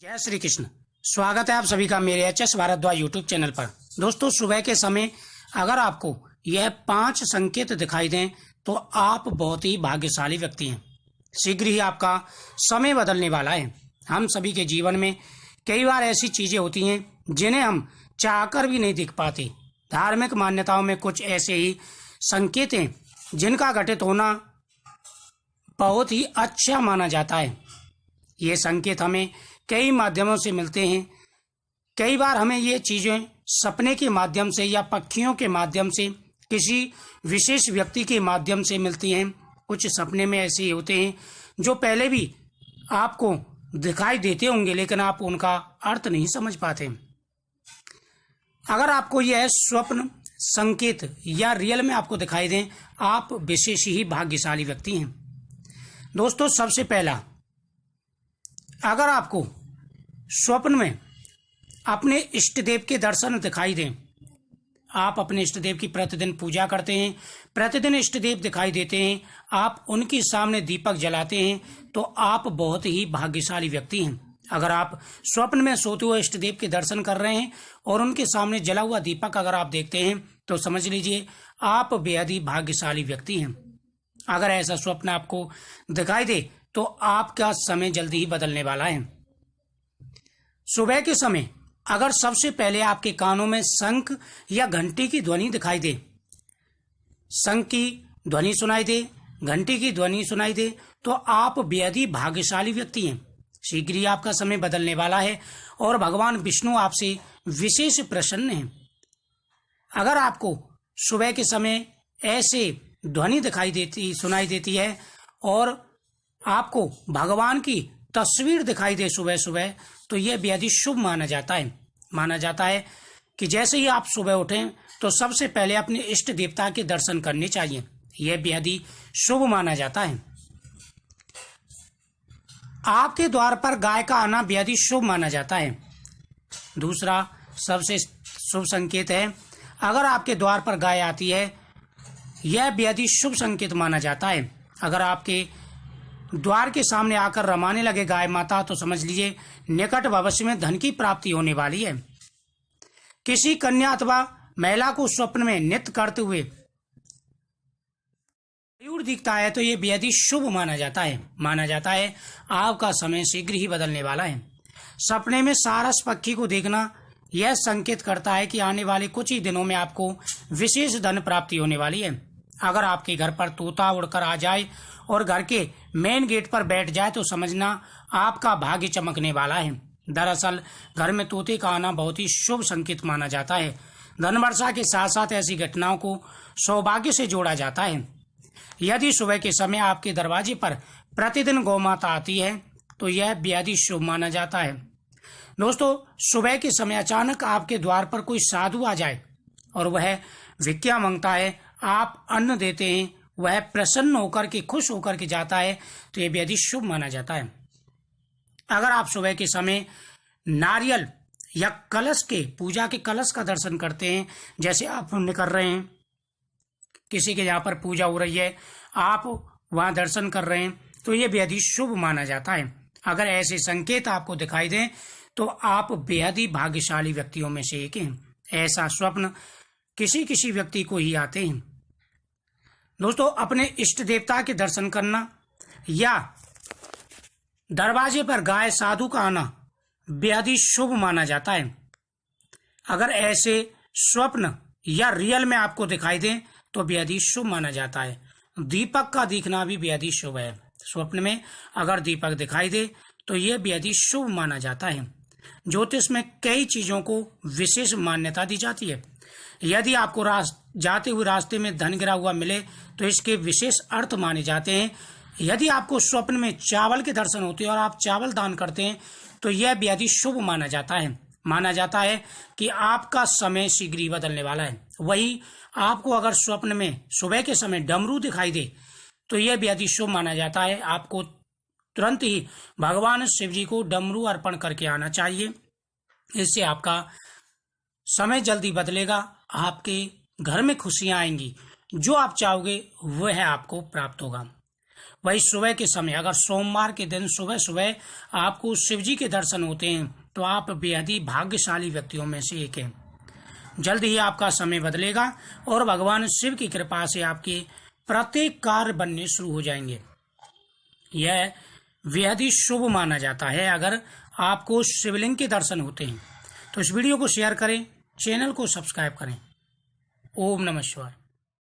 जय श्री कृष्ण। स्वागत है आप सभी का मेरे एचएस भारद्वाज यूट्यूब चैनल पर। दोस्तों, सुबह के समय अगर आपको यह 5 संकेत दिखाई दें तो आप बहुत ही भाग्यशाली व्यक्ति हैं। शीघ्र ही आपका समय बदलने वाला है। हम सभी के जीवन में कई बार ऐसी चीजें होती हैं जिन्हें हम चाहकर भी नहीं दिख पाते। धार्मिक मान्यताओं में कुछ ऐसे ही संकेत हैं जिनका घटित होना बहुत ही अच्छा माना जाता है। ये संकेत हमें कई माध्यमों से मिलते हैं। कई बार हमें ये चीजें सपने के माध्यम से या पक्षियों के माध्यम से, किसी विशेष व्यक्ति के माध्यम से मिलती हैं। कुछ सपने में ऐसे होते हैं जो पहले भी आपको दिखाई देते होंगे लेकिन आप उनका अर्थ नहीं समझ पाते। अगर आपको यह स्वप्न संकेत या रियल में आपको दिखाई दें, आप विशेष ही भाग्यशाली व्यक्ति हैं। दोस्तों, सबसे पहला, अगर आपको स्वप्न में अपने इष्ट देव के दर्शन दिखाई दें, आप अपने इष्ट देव की प्रतिदिन पूजा करते हैं, प्रतिदिन इष्ट देव दिखाई देते हैं, आप उनके सामने दीपक जलाते हैं, तो आप बहुत ही भाग्यशाली व्यक्ति हैं। अगर आप स्वप्न में सोते हुए इष्ट देव के दर्शन कर रहे हैं और उनके सामने जला हुआ दीपक अगर आप देखते हैं तो समझ लीजिए आप बेहद ही भाग्यशाली व्यक्ति हैं। अगर ऐसा स्वप्न आपको दिखाई दे तो आपका समय जल्दी ही बदलने वाला है। सुबह के समय अगर सबसे पहले आपके कानों में शंख या घंटी की ध्वनि दिखाई दे, शंख की ध्वनि सुनाई दे, घंटी की ध्वनि सुनाई दे, तो आप बेहद ही भाग्यशाली व्यक्ति हैं। शीघ्र ही आपका समय बदलने वाला है और भगवान विष्णु आपसे विशेष प्रसन्न हैं। अगर आपको सुबह के समय ऐसे ध्वनि सुनाई देती है और आपको भगवान की तस्वीर दिखाई दे सुबह सुबह, तो यह बेहद ही शुभ माना जाता है। माना जाता है कि जैसे ही आप सुबह उठें तो सबसे पहले अपने इष्ट देवता के दर्शन करने चाहिए। यह बेहद ही शुभ माना जाता है। आपके द्वार पर गाय का आना बेहद ही शुभ माना जाता है। दूसरा सबसे शुभ संकेत है, अगर आपके द्वार पर गाय आती है, यह बेहद ही शुभ संकेत माना जाता है। अगर आपके द्वार के सामने आकर रमाने लगे गाय माता, तो समझ लीजिए निकट भविष्य में धन की प्राप्ति होने वाली है। किसी कन्या अथवा महिला को स्वप्न में नृत्य करते हुए मयूर दिखता है तो ये बेहद ही शुभ माना जाता है। माना जाता है आपका समय शीघ्र ही बदलने वाला है। सपने में सारस पक्षी को देखना यह संकेत करता है कि आने वाले कुछ ही दिनों में आपको विशेष धन प्राप्ति होने वाली है। अगर आपके घर पर तोता उड़कर आ जाए और घर के मेन गेट पर बैठ जाए तो समझना आपका भाग्य चमकने वाला है। दरअसल घर में तोते का आना बहुत ही शुभ संकेत माना जाता है। धन वर्षा के साथ साथ ऐसी घटनाओं को सौभाग्य से जोड़ा जाता है। यदि सुबह के समय आपके दरवाजे पर प्रतिदिन गौ माता आती है तो यह बेहद ही शुभ माना जाता है। दोस्तों, सुबह के समय अचानक आपके द्वार पर कोई साधु आ जाए और वह भिक्षा मांगता है, आप अन्न देते हैं, वह प्रसन्न होकर के खुश होकर के जाता है, तो यह बेहद ही शुभ माना जाता है। अगर आप सुबह के समय नारियल या कलश के पूजा के कलश का दर्शन करते हैं, जैसे आप कर रहे हैं, किसी के यहाँ पर पूजा हो रही है, आप वहां दर्शन कर रहे हैं, तो यह बेहद ही शुभ माना जाता है। अगर ऐसे संकेत आपको दिखाई दें तो आप बेहद ही भाग्यशाली व्यक्तियों में से एक हैं। ऐसा स्वप्न किसी किसी व्यक्ति को ही आते हैं। दोस्तों, अपने इष्ट देवता के दर्शन करना या दरवाजे पर गाय साधु का आना बेहद ही शुभ माना जाता है। अगर ऐसे स्वप्न या रियल में आपको दिखाई दें तो बेहद ही शुभ माना जाता है। दीपक का दिखना भी बेहद ही शुभ है। स्वप्न में अगर दीपक दिखाई दे तो यह बेहद ही शुभ माना जाता है। ज्योतिष में कई चीजों को विशेष मान्यता दी जाती है। यदि आपको जाते हुए रास्ते में धन गिरा हुआ मिले तो इसके विशेष अर्थ माने जाते हैं। यदि आपको स्वप्न में चावल के दर्शन होते हैं और आप चावल दान करते हैं तो यह बेहद ही शुभ माना जाता है। माना जाता है कि आपका समय शीघ्र ही बदलने वाला है। वही आपको अगर स्वप्न में सुबह के समय डमरू दिखाई दे तो यह बेहद ही शुभ माना जाता है। आपको तुरंत ही भगवान शिव जी को डमरू अर्पण करके आना चाहिए। इससे आपका समय जल्दी बदलेगा, आपके घर में खुशियां आएंगी, जो आप चाहोगे वह आपको प्राप्त होगा। वही सुबह के समय अगर सोमवार के दिन सुबह सुबह आपको शिव जी के दर्शन होते हैं तो आप बेहद ही भाग्यशाली व्यक्तियों में से एक हैं। जल्द ही आपका समय बदलेगा और भगवान शिव की कृपा से आपके प्रत्येक कार्य बनने शुरू हो जाएंगे। यह बेहद ही शुभ माना जाता है अगर आपको शिवलिंग के दर्शन होते हैं। तो इस वीडियो को शेयर करें, चैनल को सब्सक्राइब करें। ओम नमः शिवाय।